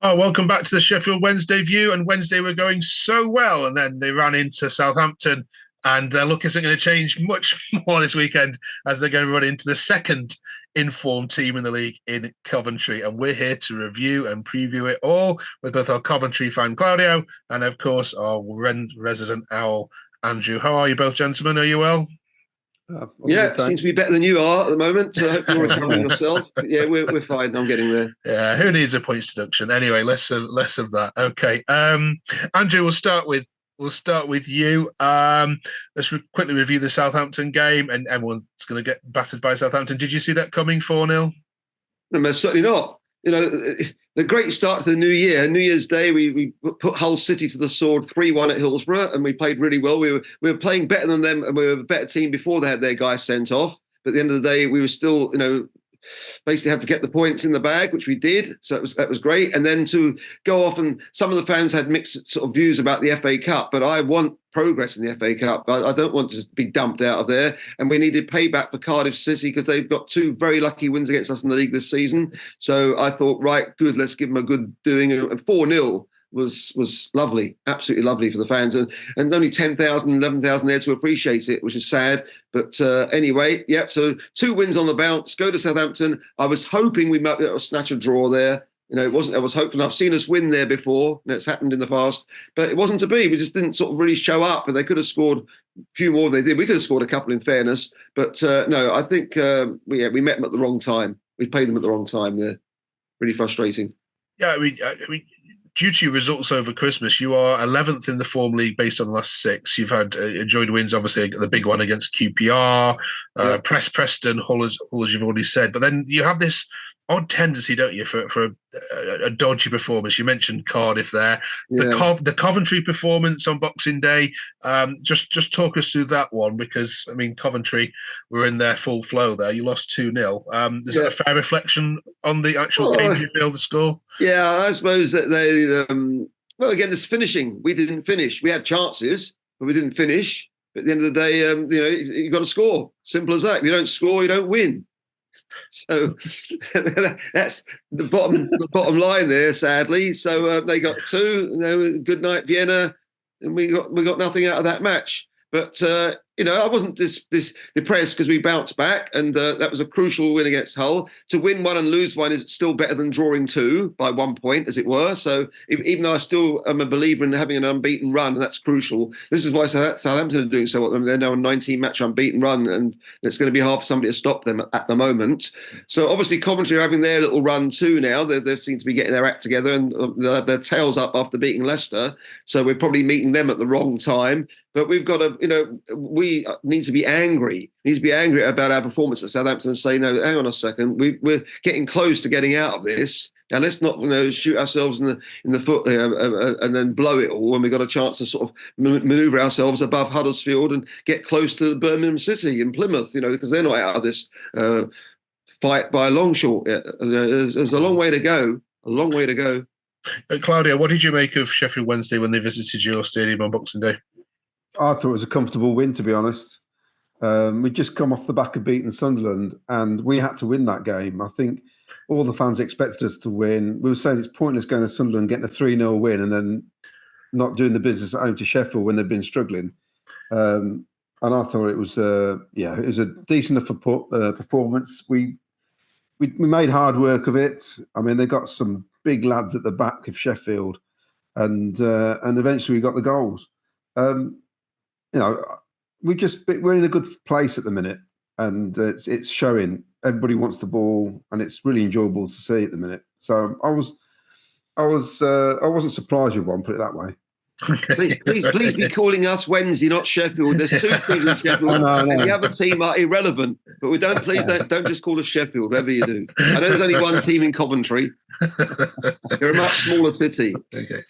Oh, welcome back to the Sheffield Wednesday View. And Wednesday were going so well, and then they ran into Southampton, and their luck isn't going to change much more this weekend as they're going to run into the second informed team in the league in Coventry. And we're here to review and preview it all with both our Coventry fan Claudio and, of course, our resident owl Andrew. How are you both, gentlemen? Are you well? Yeah, seems to be better than you are at the moment. So I hope you're recovering yourself. But yeah, we're fine. I'm getting there. Yeah, who needs a points deduction? Anyway, less of that. Okay. Andrew, we'll start with you. Let's quickly review the Southampton game, and everyone's going to get battered by Southampton. Did you see that coming 4-0? No, most certainly not. The great start to the new year, New Year's Day, we put Hull City to the sword 3-1 at Hillsborough, and we played really well. We were playing better than them, and we were a better team before they had their guy sent off. But at the end of the day, we were still, basically had to get the points in the bag, which we did. So that was great. And then to go off, and some of the fans had mixed sort of views about the FA Cup, but I want progress in the FA Cup. I don't want to be dumped out of there. And we needed payback for Cardiff City because they've got two very lucky wins against us in the league this season. So I thought, right, good, let's give them a good doing. And 4-0 was lovely, absolutely lovely for the fans. And only 10,000, 11,000 there to appreciate it, which is sad. But anyway, yeah, so 2 wins on the bounce, go to Southampton. I was hoping we might snatch a draw there. It wasn't. I was hoping. I've seen us win there before. It's happened in the past, but it wasn't to be. We just didn't sort of really show up, and they could have scored a few more than they did. We could have scored a couple, in fairness, but no. I think we met them at the wrong time. We played them at the wrong time there. Really frustrating. Yeah, I mean, due to your results over Christmas, you are 11th in the form league based on the last 6. You've had enjoyed wins, obviously the big one against QPR, Preston, Hull, as you've already said. But then you have this odd tendency, don't you, for a dodgy performance? You mentioned Cardiff there, the Coventry performance on Boxing Day. Just talk us through that one, because I mean Coventry were in their full flow there. You lost 2-0. Is that a fair reflection on the actual game? You failed to score. Yeah, I suppose that they. Well, again, this finishing. We didn't finish. We had chances, but we didn't finish. But at the end of the day, you've got to score. Simple as that. If you don't score, you don't win. So that's the bottom line there, sadly. So they got 2. Good night, Vienna, and we got nothing out of that match. But I wasn't this depressed because we bounced back, and that was a crucial win against Hull. To win 1 and lose 1 is still better than drawing 2 by 1 point, as it were. So even though I still am a believer in having an unbeaten run, and that's crucial. This is why Southampton are doing so well. They're now a 19-match unbeaten run, and it's going to be hard for somebody to stop them at the moment. So obviously Coventry are having their little run too now. They seem to be getting their act together, and their tails up after beating Leicester. So we're probably meeting them at the wrong time. But we've got to, we need to be angry. We need to be angry about our performance at Southampton and say, no, hang on a second. We're getting close to getting out of this. Now let's not, shoot ourselves in the foot and then blow it all when we've got a chance to sort of manoeuvre ourselves above Huddersfield and get close to Birmingham City and Plymouth, because they're not out of this fight by a long shot. There's a long way to go. A long way to go. Claudia, what did you make of Sheffield Wednesday when they visited your stadium on Boxing Day? I thought it was a comfortable win, to be honest. We'd just come off the back of beating Sunderland, and we had to win that game. I think all the fans expected us to win. We were saying it's pointless going to Sunderland, getting a 3-0 win, and then not doing the business at home to Sheffield when they've been struggling. And I thought it was, it was a decent enough performance. We made hard work of it. I mean, they got some big lads at the back of Sheffield, and eventually we got the goals. We're in a good place at the minute, and it's showing. Everybody wants the ball, and it's really enjoyable to see at the minute. So I wasn't surprised with 1, put it that way. Please be calling us Wednesday, not Sheffield. There's 2 teams in Sheffield, and the other team are irrelevant. But we don't just call us Sheffield, whatever you do. I know there's only 1 team in Coventry. You're a much smaller city. Okay.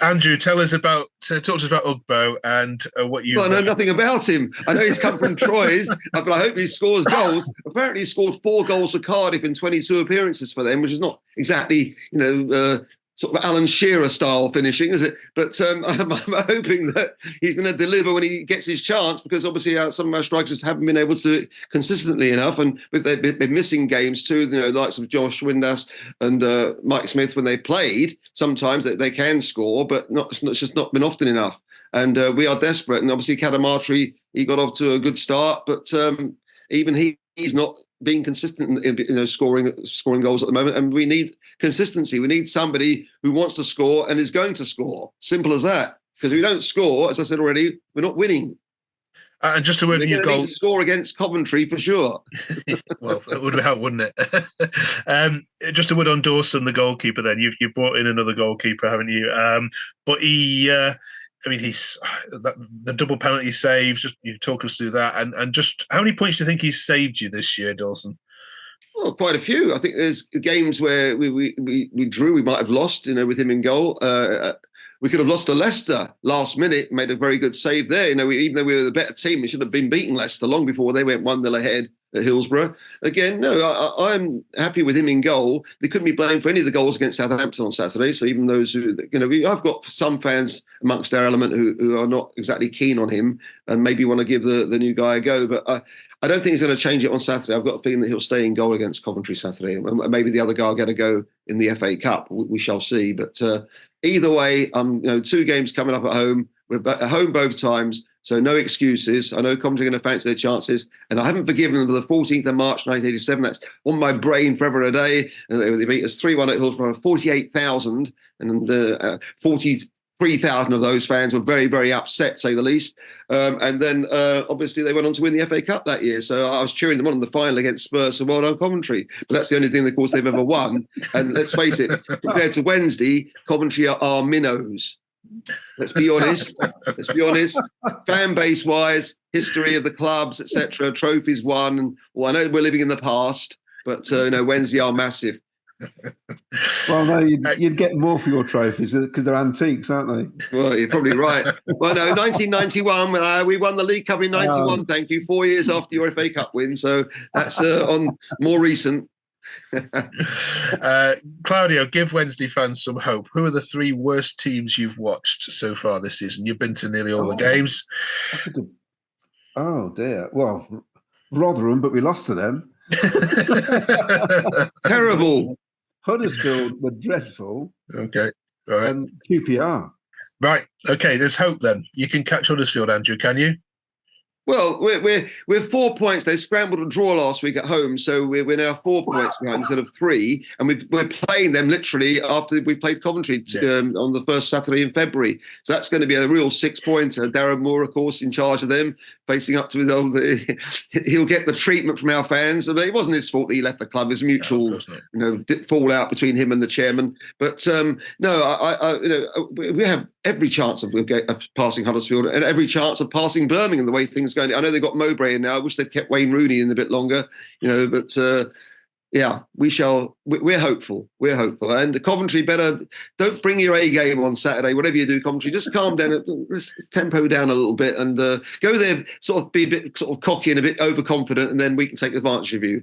Andrew, talk to us about Ugbo and what you. Well, I know nothing about him. I know he's come from Troyes, but I hope he scores goals. Apparently, he scored 4 goals for Cardiff in 22 appearances for them, which is not exactly, sort of Alan Shearer style finishing, is it? But I'm hoping that he's going to deliver when he gets his chance, because obviously some of our strikers haven't been able to do it consistently enough, and they've been missing games too. You know, likes of Josh Windass and Mike Smith, when they played, sometimes they can score, but it's just not been often enough. And we are desperate. And obviously Cadamartri, he got off to a good start, but even he's not being consistent in scoring goals at the moment. And we need consistency. We need somebody who wants to score and is going to score. Simple as that. Because if we don't score, as I said already, we're not winning. And just to win your goal, need to score against Coventry for sure. Well, that would help, wouldn't it? Just a word on Dawson, the goalkeeper. Then you've brought in another goalkeeper, haven't you? But he. He's the double penalty saves. Just you talk us through that, and just how many points do you think he's saved you this year, Dawson? Well, quite a few. I think there's games where we drew, we might have lost, with him in goal. We could have lost to Leicester last minute, made a very good save there. Even though we were the better team, we should have been beating Leicester long before they went 1-0 ahead at Hillsborough. Again, no, I'm happy with him in goal. They couldn't be blamed for any of the goals against Southampton on Saturday. So even those who, I've got some fans amongst our element who are not exactly keen on him and maybe want to give the new guy a go. But I don't think he's going to change it on Saturday. I've got a feeling that he'll stay in goal against Coventry Saturday. Maybe the other guy will get a go in the FA Cup. We shall see. But either way, 2 games coming up at home. We're at home both times, so no excuses. I know Coventry are going to fancy their chances, and I haven't forgiven them for the 14th of March 1987. That's on my brain forever and a day. And they beat us 3-1 at Hillsborough, 48,000, and 43,000 of those fans were very, very upset, say the least. And then, obviously, they went on to win the FA Cup that year. So I was cheering them on in the final against Spurs, so well done, Coventry. But that's the only thing, of course, they've ever won. And let's face it, compared to Wednesday, Coventry are minnows. Let's be honest. Fan base wise, history of the clubs, etc., trophies won. And I know we're living in the past, but Wednesday are massive. Well, no, you'd get more for your trophies because they're antiques, aren't they? Well, you're probably right. Well, no, 1991, we won the League Cup in 91. Thank you. 4 years after your FA Cup win, so that's on more recent. Claudio, give Wednesday fans some hope. Who are the 3 worst teams you've watched so far this season? You've been to nearly all the games. That's a good. Oh dear. Well, Rotherham, but we lost to them. Terrible. Huddersfield were dreadful. Okay. All right. And QPR. Right. Okay. There's hope then. You can catch Huddersfield, Andrew. Can you? Well, we're 4 points. They scrambled a draw last week at home, so we're now 4 points behind instead of 3. And we're playing them literally after we played Coventry on the first Saturday in February. So that's going to be a real 6-pointer. Darren Moore, of course, in charge of them, facing up to his old. He'll get the treatment from our fans. I mean, it wasn't his fault that he left the club. It was a mutual, fallout between him and the chairman. But we have every chance of passing Huddersfield and every chance of passing Birmingham the way things are going. I know they've got Mowbray in now. I wish they'd kept Wayne Rooney in a bit longer, but we're hopeful. We're hopeful. And Coventry don't bring your A game on Saturday, whatever you do, Coventry, just calm down, tempo down a little bit and go there, sort of be a bit sort of cocky and a bit overconfident, and then we can take advantage of you.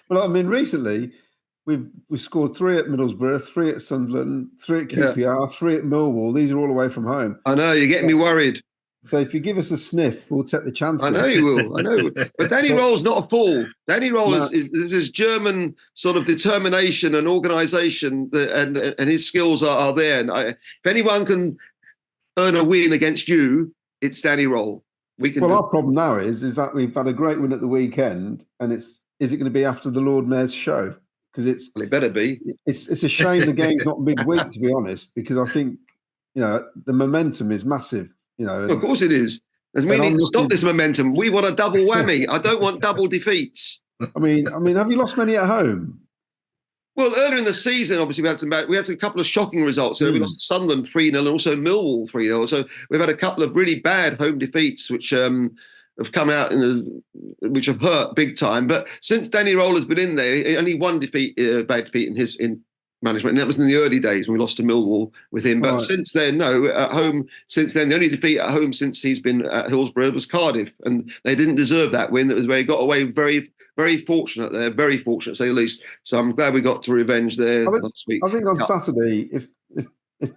Well, I mean, recently, we scored 3 at Middlesbrough, 3 at Sunderland, 3 at QPR, 3 at Millwall. These are all away from home. I know, you're getting me worried. So if you give us a sniff, we'll take the chance. I know you will. I know. But Danny Roll's not a fool. Danny Roll is his German sort of determination and organisation, and his skills are there. And if anyone can earn a win against you, it's Danny Roll. Our problem now is that we've had a great win at the weekend, and is it going to be after the Lord Mayor's show? Because it better be. It's a shame the game's not midweek, to be honest, because I think the momentum is massive. Of course it is. We need to stop this momentum. We want a double whammy. I don't want double defeats. I mean, have you lost many at home? Well, earlier in the season, obviously, we had a couple of shocking results. We lost to Sunderland 3-0 and also Millwall 3-0. So we've had a couple of really bad home defeats, which have come out which have hurt big time. But since Danny Roll has been in there, only one bad defeat in management, and that was in the early days when we lost to Millwall with him. But since then, at home, the only defeat at home since he's been at Hillsborough was Cardiff, and they didn't deserve that win. That was where he got away very, very fortunate there, very fortunate to say the least. So I'm glad we got to revenge there last week. I think on Saturday, if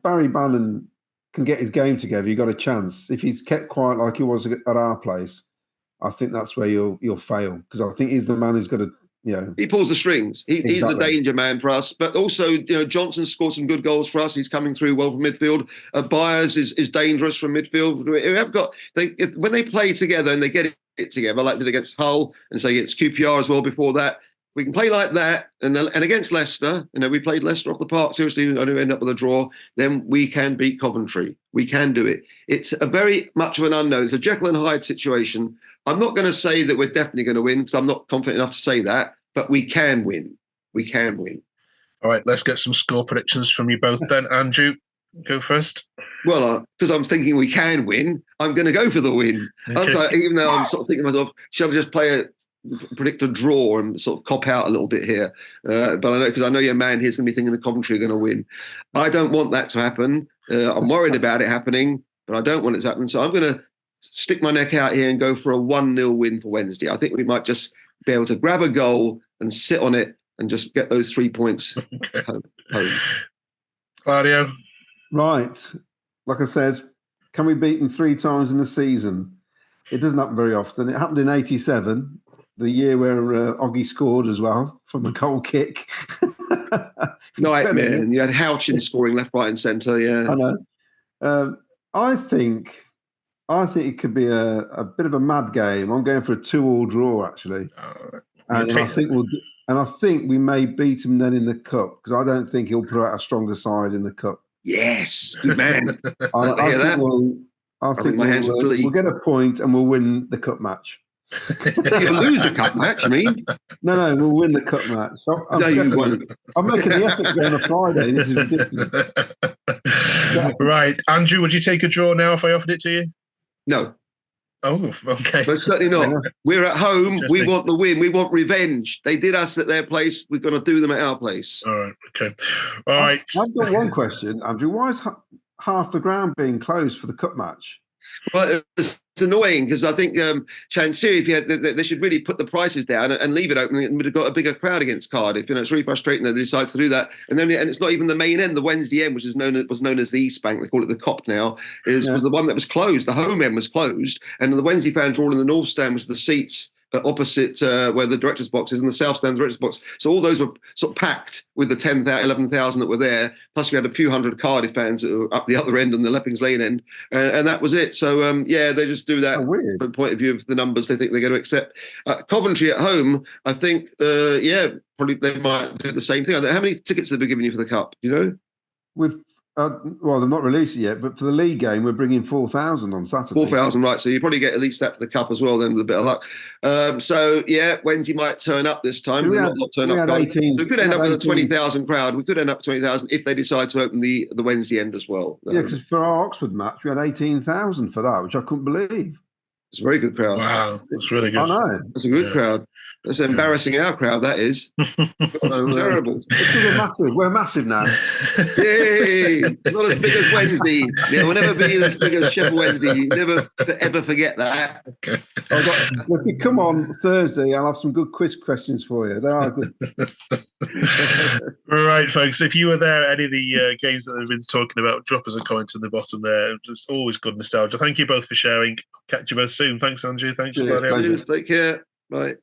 Barry Bannon can get his game together, you got a chance. If he's kept quiet like he was at our place, I think that's where you'll fail, because I think he's the man who's got to, he pulls the strings. He's the danger man for us. But also, Johnson scored some good goals for us. He's coming through well from midfield. Byers is dangerous from midfield. When they play together and they get it together, like they did against Hull and say it's QPR as well before that. We can play like that, and against Leicester, we played Leicester off the park. Seriously, I do end up with a draw. Then we can beat Coventry. We can do it. It's a very much of an unknown. It's a Jekyll and Hyde situation. I'm not going to say that we're definitely going to win, because I'm not confident enough to say that, but we can win. We can win. All right, let's get some score predictions from you both then. Andrew, go first. Well, because I'm thinking we can win, I'm going to go for the win. Okay. Even though I'm sort of thinking to myself, shall I just predict a draw and sort of cop out a little bit here? But I know, because I know your man here's going to be thinking the Coventry are going to win. I don't want that to happen. I'm worried about it happening, but I don't want it to happen. So I'm going to stick my neck out here and go for a 1-0 win for Wednesday. I think we might just be able to grab a goal and sit on it and just get those 3 points home. Claudio? Right. Like I said, can we beat them 3 times in the season? It doesn't happen very often. It happened in '87, the year where Oggy scored as well from a goal kick. Nightmare. And you had Houchin scoring left, right and centre, yeah. I know. I think it could be a bit of a mad game. I'm going for a 2-2 draw, actually. And I think we may beat him then in the cup, because I don't think he'll put out a stronger side in the cup. Yes, good man. I think we'll get a point and we'll win the cup match. You'll lose the cup match, I mean? No, we'll win the cup match. No, you won't. I'm making the effort to go on a Friday. This is ridiculous. Right. Andrew, would you take a draw now if I offered it to you? No. Oh, okay. But certainly not. We're at home. We want the win. We want revenge. They did us at their place. We're going to do them at our place. All right. Okay. All right. I've got one question, Andrew. Why is half the ground being closed for the cup match? Well, it's annoying, because I think Chansiri, they should really put the prices down and leave it open, and would have got a bigger crowd against Cardiff. It's really frustrating that they decide to do that. And it's not even the main end. The Wednesday end, which was known as the East Bank, they call it the Cop now, was the one that was closed. The home end was closed, and the Wednesday fans were all in the North Stand, which is the seats opposite where the director's box is, and the South Stand director's box. So all those were sort of packed with the 11,000 that were there. Plus we had a few hundred Cardiff fans that were up the other end and the Leppings Lane end, and that was it. So they just do that from the point of view of the numbers they think they're going to accept. Coventry at home, I think, probably they might do the same thing. I don't know, how many tickets have they given you for the cup? Do you know? Well, they've not released it yet, but for the league game, we're bringing 4,000 on Saturday. 4,000, right. So you probably get at least that for the cup as well, then, with a bit of luck. Wednesday might turn up this time. They not turn up. We could end up with a 20,000 crowd. We could end up with 20,000 if they decide to open the Wednesday end as well. Yeah, because for our Oxford match, we had 18,000 for that, which I couldn't believe. It's a very good crowd. Wow, that's really good. I know. That's a good crowd. That's embarrassing our crowd, that is. Terrible. We're massive now. Yay! Not as big as Wednesday. Yeah, we'll never be as big as Sheffield Wednesday. You never ever forget that. Okay. If you come on Thursday, I'll have some good quiz questions for you. They are good. All right, folks. If you were there, any of the games that we've been talking about, drop us a comment in the bottom there. It's always good nostalgia. Thank you both for sharing. Catch you both soon. Thanks, Andrew. Thanks, Claudio. Take care. Bye.